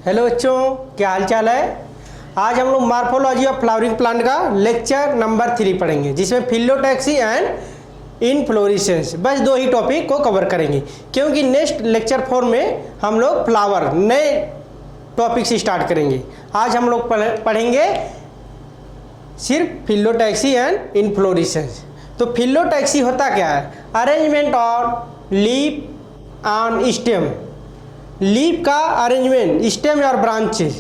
Hello बच्चों, क्या हाल चाल है। आज हम लोग मॉर्फोलॉजी ऑफ फ्लावरिंग प्लांट का लेक्चर नंबर 3 पढ़ेंगे, जिसमें फिलोटैक्सी एंड इनफ्लोरेसेंस, बस 2 ही टॉपिक को कवर करेंगे, क्योंकि नेक्स्ट लेक्चर 4 में हम लोग फ्लावर नए टॉपिक से स्टार्ट करेंगे। आज हम लोग पढ़ेंगे सिर्फ फिलोटैक्सी एंड इनफ्लोरेसेंस। तो फिलोटैक्सी होता क्या है? Arrangement on leaf on stem, leaf का अरेंजमेंट स्टेम और branches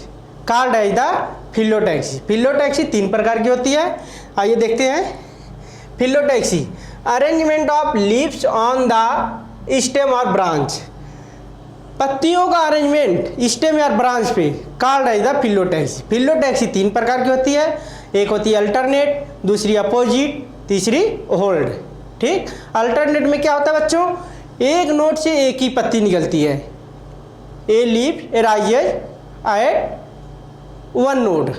called as the phyllotaxy. Phyllotaxy 3 प्रकार की होती है, आइए देखते हैं। Phyllotaxy arrangement of leaves on the stem और ब्रांच, पत्तियों का अरेंजमेंट स्टेम और ब्रांच पे called as the phyllotaxy. Phyllotaxy 3 प्रकार की होती है, एक होती है अल्टरनेट, दूसरी अपोजिट, तीसरी होल्ड। ठीक, अल्टरनेट में क्या होता है बच्चों? एक नोड से एक ही पत्ती निकलती है। A leaf arises at one node.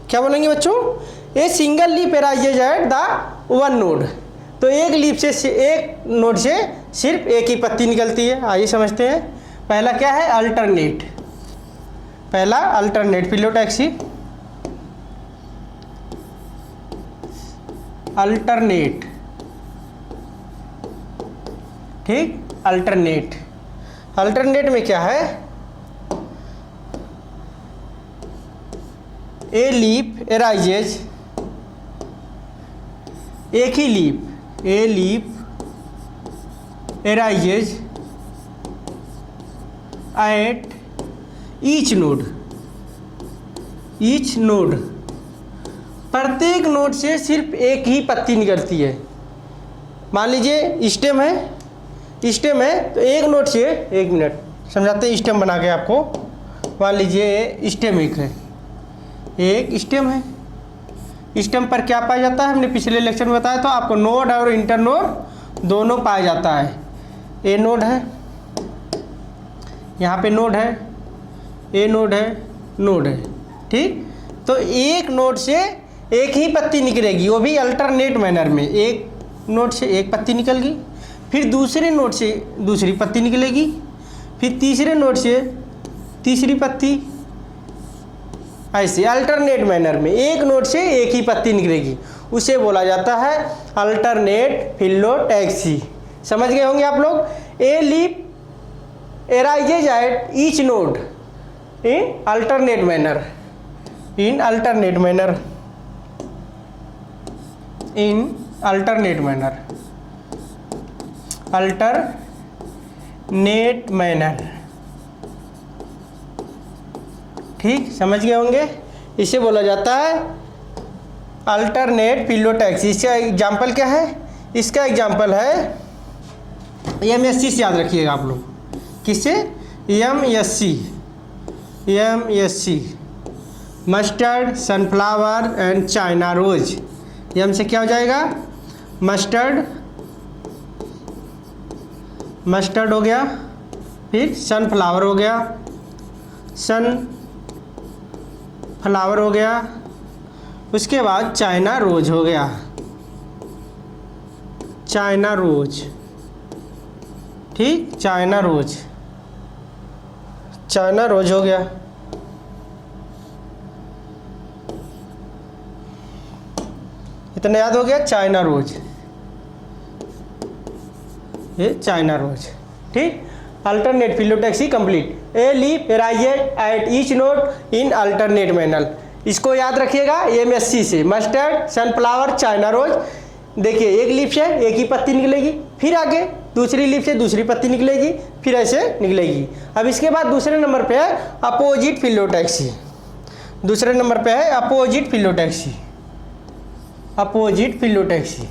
क्या बोलेंगे बच्चों? A single leaf arises at the one node. तो एक लीफ से एक नोड से सिर्फ एक ही पत्ती निकलती है। आइए समझते हैं। पहला क्या है? अल्टरनेट। पहला अल्टरनेट फिलोटैक्सी, अल्टरनेट। ठीक, अल्टरनेट। अल्टरनेट में क्या है? ए लीफ अराइजेज, एक ही leaf, a leaf arises at each node, each node. प्रत्येक नोड से सिर्फ एक ही पत्ती निकलती है। मान लीजिए स्टेम है, स्टेम है तो एक नोड से, एक मिनट समझाते हैं स्टेम बना के आपको। मान लीजिए स्टेम एक है, एक स्टेम है। स्टेम पर क्या पाया जाता है? हमने पिछले लेक्चर में बताया था आपको, नोड और इंटर नोड दोनों पाया जाता है। ए नोड है, यहाँ पे नोड है, ए नोड है, नोड है। ठीक, तो एक नोड से एक ही पत्ती निकलेगी, वो भी अल्टरनेट मैनर में। एक नोड से एक पत्ती निकल गई, फिर दूसरे नोड से दूसरी पत्ती निकलेगी, फिर तीसरे नोड से तीसरी पत्ती, ऐसे अल्टरनेट मैनर में एक नोड से एक ही पत्ती निकलेगी। उसे बोला जाता है अल्टरनेट फिलोटैक्सी। समझ गए होंगे आप लोग। ए leaf arises at each node in alternate manner, in alternate manner, in alternate manner, alternate manner. ठीक, समझ गए होंगे। इसे बोला जाता है अल्टरनेट फिलोटैक्सी। इसका एग्जाम्पल क्या है? इसका एग्जाम्पल है MSC से याद रखिएगा आप लोग। किससे? MSC, MSC, mustard, sunflower and China rose. M से क्या हो जाएगा? मस्टर्ड, मस्टर्ड हो गया, फिर सनफ्लावर हो गया, सन फ्लावर हो गया, उसके बाद चाइना रोज हो गया, चाइना रोज। ठीक, चाइना रोज, चाइना रोज हो गया। इतना याद हो गया, चाइना रोज, ये चाइना रोज। ठीक, alternate phyllotaxy complete. A leaf arises at each node in alternate manner. इसको याद रखिएगा MSC से। Mustard, sunflower, China rose. देखिए एक लीफ से एक ही पत्ती निकलेगी, फिर आगे दूसरी लीफ से दूसरी पत्ती निकलेगी, फिर ऐसे निकलेगी। अब इसके बाद दूसरे नंबर पे है अपोजिट फिलोटैक्सी। दूसरे नंबर पे है opposite phyllotaxy, opposite phyllotaxy,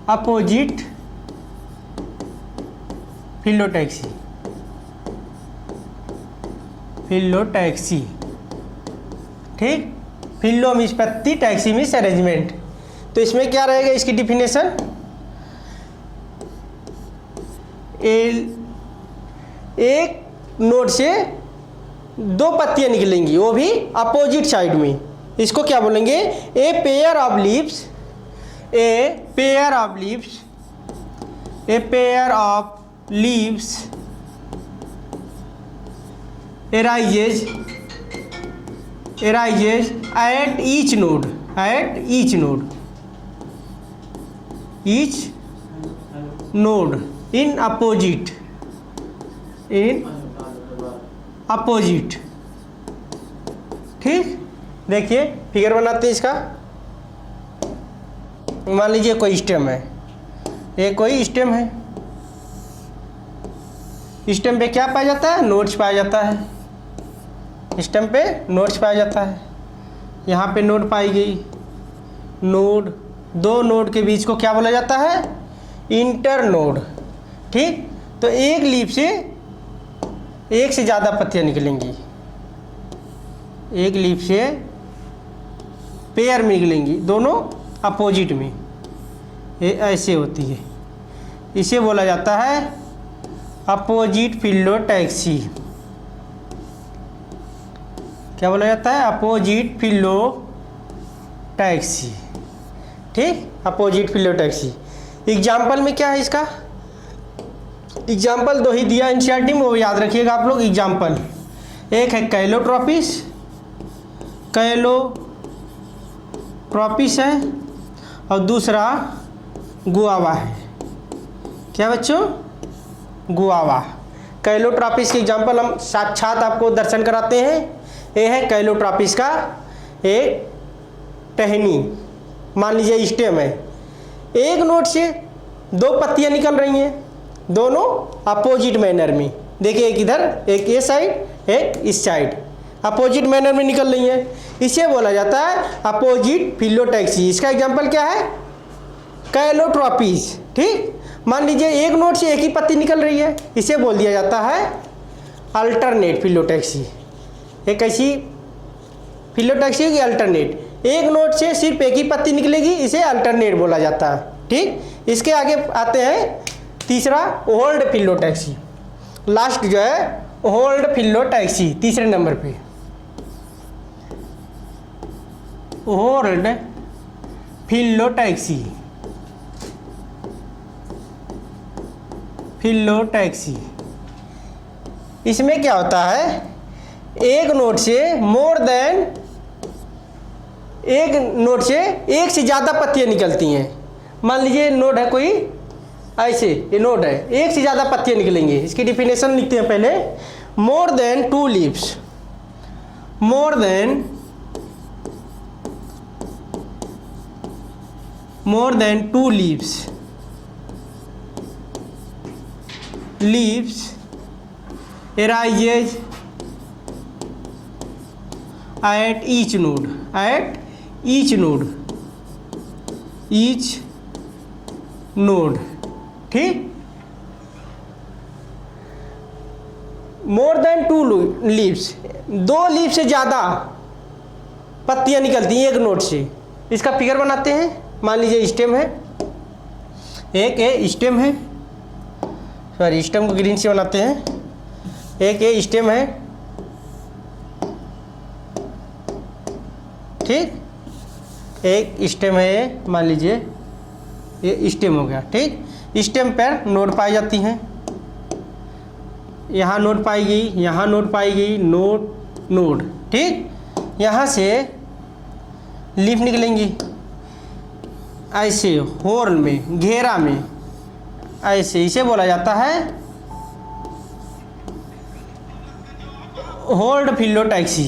opposite phyllotaxy, phyllotaxy. ठीक, फिलो मीन्स पत्ती, टैक्सी मीन्स अरेंजमेंट। तो इसमें क्या रहेगा इसकी डिफिनेशन? एक नोड से 2 पत्तियां निकलेंगी, वो भी अपोजिट साइड में। इसको क्या बोलेंगे? A pair of leaves, a pair of leaves, a pair of leaves arises at each node in opposite। ठीक, देखिए फिगर बनाते हैं इसका। मान लीजिए कोई स्टेम है, ये कोई स्टेम है, स्टेम पे क्या पाया जाता है? नोड्स पाया जाता है। स्टेम पे नोड्स पाया जाता है। यहाँ पे नोड पाई गई, नोड, दो नोड के बीच को क्या बोला जाता है? Inter node. ठीक, तो एक लीफ से एक से ज़्यादा पत्तियाँ निकलेंगी, एक लीफ से पेयर में निकलेंगी, दोनों अपोजिट में, ये ऐसे होती है। इसे बोला जाता है अपोजिट फिलोटैक्सी। क्या बोला जाता है? Opposite phyllotaxy. ठीक, अपोजिट फिलोटैक्सी। एग्जाम्पल में क्या है इसका? एग्जाम्पल दो ही दिया एनसीईआरटी में, वो याद रखिएगा आप लोग। एग्जाम्पल एक है कैलोट्रॉपिस है और दूसरा गुआवा है। क्या बच्चों? गुआवा। कैलोट्रॉपिस के एग्जाम्पल हम साक्षात आपको दर्शन कराते हैं। ये है कैलोट्रॉपिस का एक टहनी, मान लीजिए स्टेम है, एक नोड से दो पत्तियां निकल रही हैं, दोनों अपोजिट मैनर में। देखिए एक इधर, एक ये साइड, एक इस साइड, अपोजिट मैनर में निकल रही है। इसे बोला जाता है अपोजिट फिलोटैक्सी। इसका एग्जांपल क्या है? कैलोट्रॉपिस। ठीक, मान लीजिए एक नोड से एक ही पत्ती निकल रही है, इसे बोल दिया जाता है अल्टरनेट फिलोटैक्सी। एक ऐसी फिलोटैक्सी होगी अल्टरनेट, एक नोड से सिर्फ एक ही पत्ती निकलेगी, इसे अल्टरनेट बोला जाता है। ठीक, इसके आगे आते हैं तीसरा होल्ड फिलोटैक्सी। लास्ट जो है होल्ड फिलोटैक्सी, तीसरे नंबर पे होल्ड फिलोटैक्सी। इसमें क्या होता है? एक नोड से एक से ज़्यादा पत्तियां निकलती हैं। मान लीजिए नोड है कोई, ऐसे ये नोड है, एक से ज़्यादा पत्तियां निकलेंगी। इसकी डिफिनेशन लिखते हैं पहले। More than two leaves, arises at each node। ठीक, मोर देन टू लीव्स, दो लीफ से ज़्यादा पत्तियां निकलती हैं एक नोड से। इसका फिगर बनाते हैं। मान लीजिए स्टेम है, एक ये स्टेम है, सॉरी स्टेम को ग्रीन से बनाते हैं। एक ये स्टेम है, ठीक, एक स्टेम है ये, मान लीजिए ये स्टेम हो गया। ठीक, स्टेम पर नोड पाई जाती हैं, यहाँ नोड पाई गई, यहाँ नोड पाई गई, नोड। ठीक, यहाँ से लीफ निकलेंगी ऐसे होल में, घेरा में, ऐसे। इसे बोला जाता है होल्ड फिलोटैक्सी।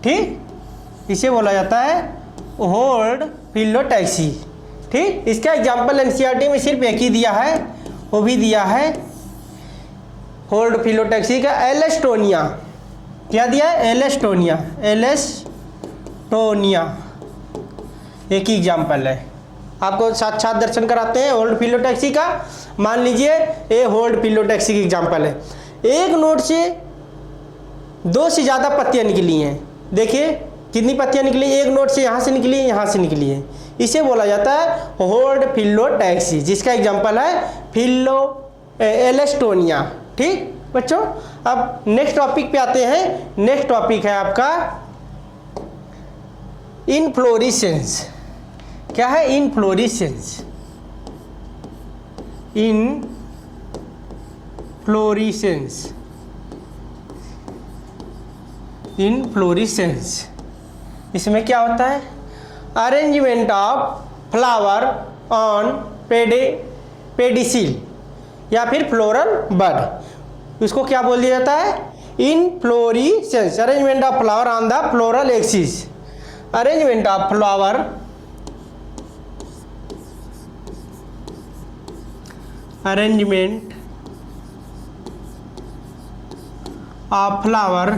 ठीक, इसे बोला जाता है होल्ड फिलोटैक्सी। ठीक, इसका एग्जाम्पल एनसीईआरटी में सिर्फ एक ही दिया है, वो भी दिया है होल्ड फिलोटैक्सी का एलेस्टोनिया। क्या दिया है? एलेस्टोनिया। एक ही एग्जाम्पल है, आपको साक्षात दर्शन कराते हैं होल्ड फिलोटैक्सी का। मान लीजिए ये होल्ड फिलोटैक्सी की एग्जाम्पल है। एक नोड से दो से ज़्यादा पत्तियां निकली हैं। देखिए कितनी पत्तियां निकली? एक नोड से यहाँ से निकली है, यहाँ से निकली है। इसे बोला जाता है होल्ड फिलोटैक्सी, जिसका एग्जाम्पल है एलेस्टोनिया। ठीक बच्चों, अब नेक्स्ट टॉपिक पे आते हैं। नेक्स्ट टॉपिक है आपका इनफ्लोरेसेंस। क्या है? इनफ्लोरेसेंस। इनफ्लोरेसेंस। इसमें क्या होता है? Arrangement of flower on pedicel या फिर फ्लोरल बड, इसको क्या बोल दिया जाता है? Inflorescence. Arrangement of flower on the floral axis. Arrangement of flower arrangement of flower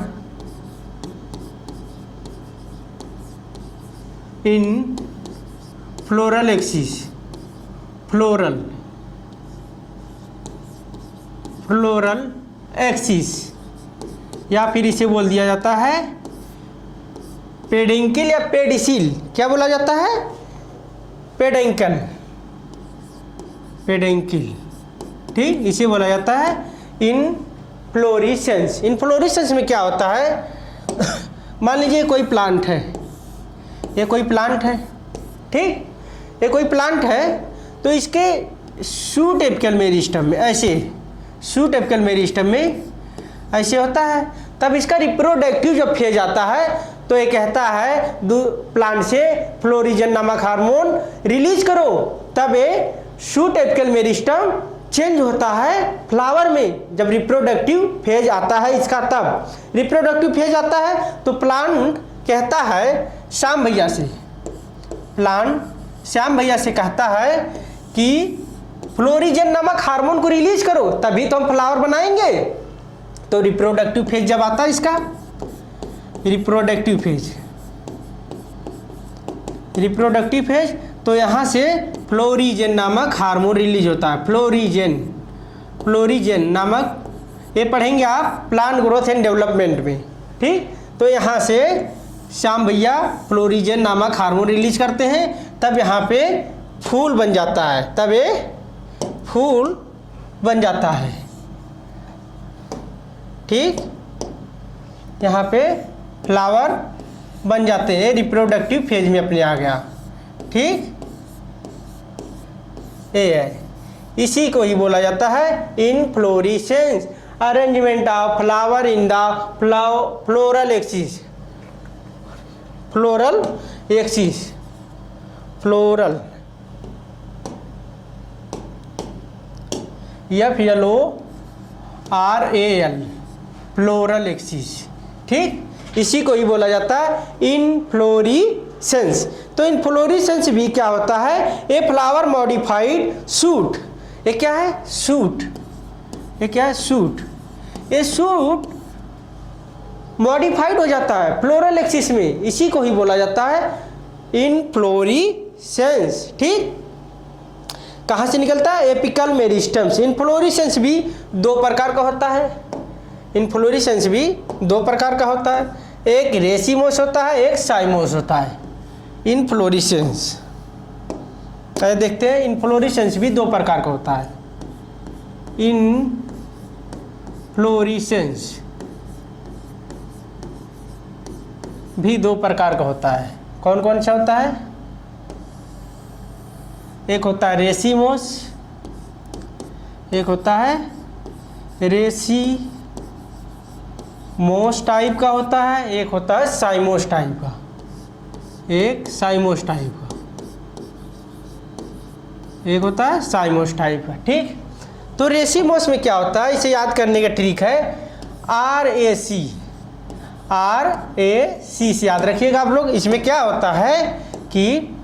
in floral axis. Floral axis या फिर इसे बोल दिया जाता है पेडिंकल या पेडिसिल। क्या बोला जाता है? पेडिंकल, ठीक, इसे बोला जाता है इनफ्लोरेसेंस। इनफ्लोरेसेंस में क्या होता है? मान लीजिए कोई प्लांट है, ये कोई प्लांट है, ठीक, ये कोई प्लांट है, तो इसके शूट एपिकल मेरिस्टम में ऐसे, शूट एपिकल मेरिस्टम में ऐसे होता है। तब इसका रिप्रोडक्टिव जब फेज आता है तो ये कहता है प्लांट से फ्लोरिजन नामक हार्मोन रिलीज करो, तब ये शूट एपिकल मेरिस्टम चेंज होता है फ्लावर में। जब रिप्रोडक्टिव फेज आता है इसका, तब रिप्रोडक्टिव फेज आता है तो प्लांट कहता है श्याम भैया से, प्लांट श्याम भैया से कहता है कि फ्लोरिजन नामक हार्मोन को रिलीज करो, तभी तो हम फ्लावर बनाएंगे। तो रिप्रोडक्टिव फेज जब आता है इसका, रिप्रोडक्टिव फेज, तो यहाँ से फ्लोरिजन नामक हार्मोन रिलीज होता है। फ्लोरिजन नामक, ये पढ़ेंगे आप प्लांट ग्रोथ एंड डेवलपमेंट में, ठीक। तो यहाँ से श्याम भैया फ्लोरिजन नामक हार्मोन रिलीज करते हैं, तब यहाँ पे फूल बन जाता है, तब ये फूल बन जाता है, ठीक। यहाँ पे फ्लावर बन जाते हैं, रिप्रोडक्टिव फेज में अपने आ गया, ठीक। ये है, इसी को ही बोला जाता है inflorescence. Arrangement of flower in the floral axis. Floral FLORAL, floral axis, ठीक। इसी को ही बोला जाता है इनफ्लोरेसेंस। तो इनफ्लोरेसेंस भी क्या होता है? A flower modified suit. ये क्या है? सूट। ये क्या है? सूट। ये सूट मॉडिफाइड हो जाता है फ्लोरल एक्सिस में, इसी को ही बोला जाता है इनफ्लोरेसेंस, ठीक। कहाँ से निकलता है? Apical meristems. इनफ्लोरेसेंस भी दो प्रकार का होता है। इनफ्लोरेसेंस भी दो प्रकार का होता है, एक रेसिमोस होता है, एक साइमोस होता है। इनफ्लोरेसेंस देखते हैं, इनफ्लोरेसेंस भी दो प्रकार का होता है। इनफ्लोरेसेंस भी दो प्रकार का होता है। कौन कौन सा होता है? एक होता है रेसिमोस, एक होता है रेसिमोस टाइप का होता है, एक होता है साइमोस टाइप का, एक साइमोस टाइप का, एक होता है साइमोस टाइप का, ठीक। तो रेसिमोस में क्या होता है, इसे याद करने का ट्रिक है RAC से याद रखिएगा आप लोग। इसमें क्या होता है कि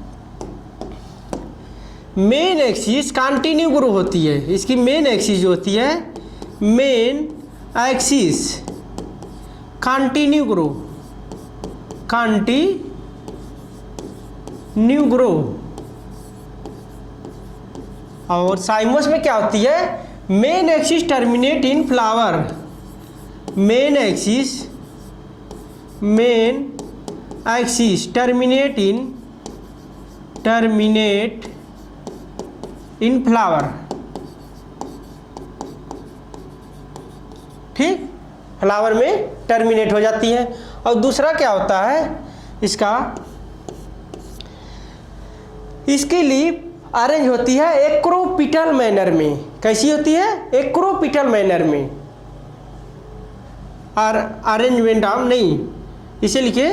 मेन एक्सिस कंटिन्यू ग्रो होती है। इसकी मेन एक्सिस जो होती है, मेन एक्सिस कंटिन्यू ग्रो, और साइमोस में क्या होती है? Main axis terminate in flower. Main axis terminate in flower, ठीक। फ्लावर में टर्मिनेट हो जाती है। और दूसरा क्या होता है इसका, इसकी लीफ अरेंज होती है एक्रोपिटल मैनर में। कैसी होती है? एक्रोपिटल मैनर में। और अरेंजमेंट ऑफ नहीं, इसे लिखिए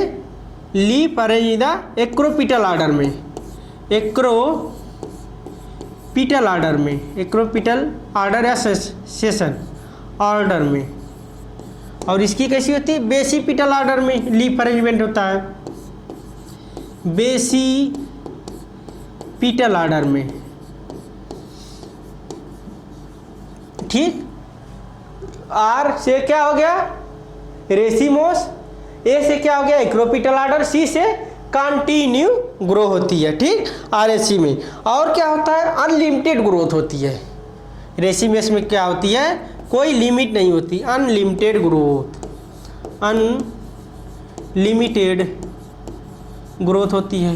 leaf arrange in the acropetal order में, एक्रोपिटल ऑर्डर में, एक्रोपिटल ऑर्डर या सेशन ऑर्डर में। और इसकी कैसी होती है? बेसिपिटल ऑर्डर में लीफ अरेंजमेंट होता है, बेसिपिटल ऑर्डर में। ठीक। आर से क्या हो गया? रेसिमोस। ए से क्या हो गया? Acropetal order. सी से कंटिन्यू ग्रो होती है। ठीक, आरएसी में। और क्या होता है? अनलिमिटेड ग्रोथ होती है। रेसिमेस में क्या होती है? कोई लिमिट नहीं होती, अनलिमिटेड ग्रोथ, अनलिमिटेड ग्रोथ होती है।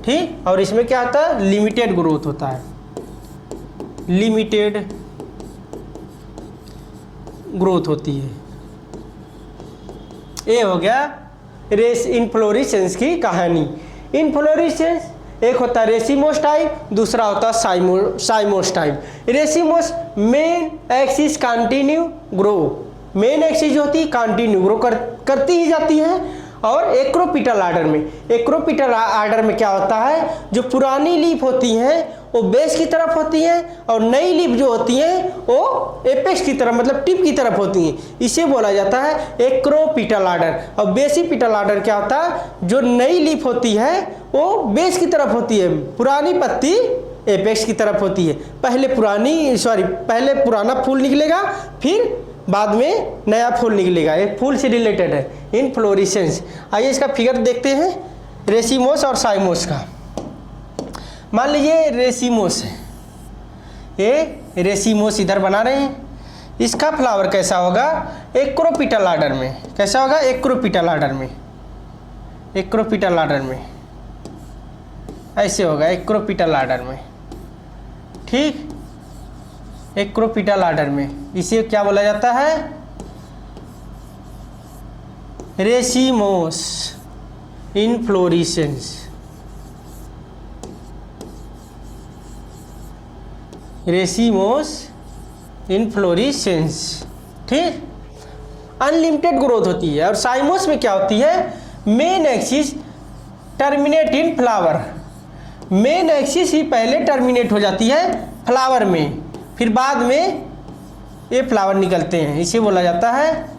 ठीक। और इसमें क्या होता है? लिमिटेड ग्रोथ होता है, लिमिटेड ग्रोथ होती है। ये हो गया रेस इनफ्लोरेसेंस की कहानी। इनफ्लोरेसेंस एक होता है रेसिमोस टाइप, दूसरा होता है साइमोस type. Racemose main axis continue grow, main axis जो होती है कंटिन्यू ग्रो करती ही जाती है। और एक्रोपिटल ऑर्डर में, एक्रोपिटल ऑर्डर में क्या होता है? जो पुरानी लीफ होती हैं वो बेस की तरफ होती हैं और नई लीफ जो होती हैं वो एपेक्स की तरफ मतलब टिप की तरफ होती हैं। इसे बोला जाता है एक्रोपिटल ऑर्डर। और बेसिपिटल ऑर्डर क्या होता है? जो नई लीफ होती है वो बेस की तरफ होती है, पुरानी पत्ती एपेक्स की तरफ होती है। पहले पुराना फूल निकलेगा, फिर बाद में नया फूल निकलेगा। ये फूल से रिलेटेड है, इनफ्लोरेसेंस। आइए इसका फिगर देखते हैं रेसिमोस और साइमोस का। मान लीजिए रेसिमोस है, ये रेसिमोस इधर बना रहे हैं। इसका फ्लावर कैसा होगा? एक्रोपिटल ऑर्डर में। कैसा होगा? एक्रोपिटल ऑर्डर में, एक्रोपिटल ऑर्डर में ऐसे होगा, एक्रोपिटल ऑर्डर में। ठीक, एक्रोपिटल ऑर्डर में। इसे क्या बोला जाता है? Racemose inflorescence, racemose inflorescence. ठीक, अनलिमिटेड ग्रोथ होती है। और साइमोस में क्या होती है? Main axis terminate in flower, main axis ही पहले टर्मिनेट हो जाती है फ्लावर में, फिर बाद में ये फ्लावर निकलते हैं। इसे बोला जाता है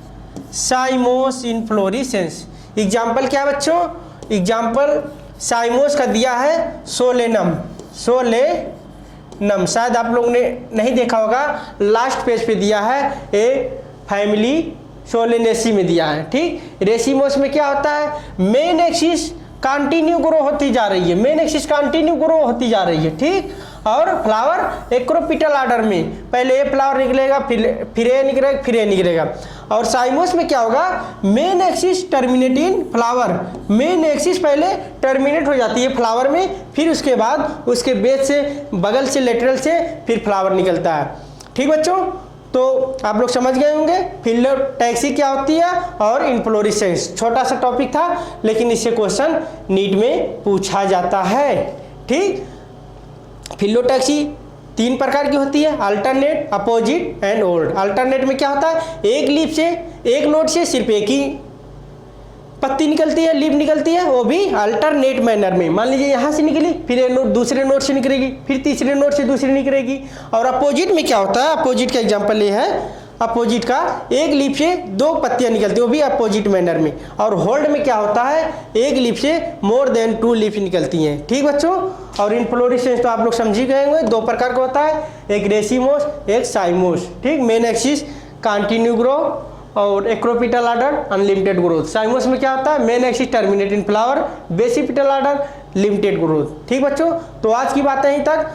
साइमोस इनफ्लोरेसेंस। एग्जाम्पल क्या है बच्चों? एग्जाम्पल साइमोस का दिया है सोलेनम, सोलेनम। शायद आप लोगों ने नहीं देखा होगा, लास्ट पेज पे दिया है, ए फैमिली सोलेनेसी में दिया है। ठीक, रेसिमोस में क्या होता है? मेन एक्सिस कंटिन्यू ग्रो होती जा रही है, मेन एक्सिस कंटिन्यू ग्रो होती जा रही है। ठीक, और फ्लावर एक्रोपिटल ऑर्डर में पहले ए फ्लावर निकलेगा, फिर ए निकलेगा, फिर ए निकलेगा। और साइमोस में क्या होगा? Main axis terminate in flower, main axis पहले टर्मिनेट हो जाती है फ्लावर में, फिर उसके बाद उसके बेस से, बगल से, लेटरल से फिर फ्लावर निकलता है। ठीक बच्चों, तो आप लोग समझ गए होंगे फिलोटैक्सी क्या होती है और इनफ्लोरेसेंस। छोटा सा टॉपिक था लेकिन इससे क्वेश्चन नीट में पूछा जाता है। ठीक, फिलोटैक्सी 3 प्रकार की होती है, alternate, opposite and old. Alternate में क्या होता है? एक लीफ से, एक नोड से सिर्फ एक ही पत्ती निकलती है, लीफ निकलती है, वो भी अल्टरनेट मैनर में। मान लीजिए यहाँ से निकली, फिर एक नोड दूसरे नोड से निकलेगी, फिर तीसरे नोड से दूसरी निकलेगी। और अपोजिट में क्या होता है? अपोजिट का एग्जांपल ये है, अपोजिट का एक लीफ से 2 पत्तियां निकलती है, वो भी अपोजिट मैनर में। और होल्ड में क्या होता है? एक लीफ से मोर देन 2 लीफ निकलती हैं। ठीक बच्चों, और इनफ्लोरेसेंस तो आप लोग समझ ही गए होंगे, 2 प्रकार का होता है, एक रेसिमोस, एक साइमोस। ठीक, मेन एक्सिस कंटिन्यू ग्रो और एक्रोपिटल ऑर्डर अनलिमिटेड ग्रोथ। साइमोस में क्या होता है? Main axis terminate in flower, basipetal order limited growth. ठीक बच्चों, तो आज की बात यहीं तक,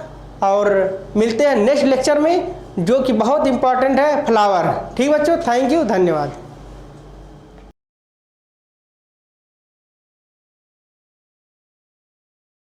और मिलते हैं नेक्स्ट लेक्चर में जो कि बहुत इंपॉर्टेंट है, फ्लावर। ठीक बच्चों, थैंक यू, धन्यवाद।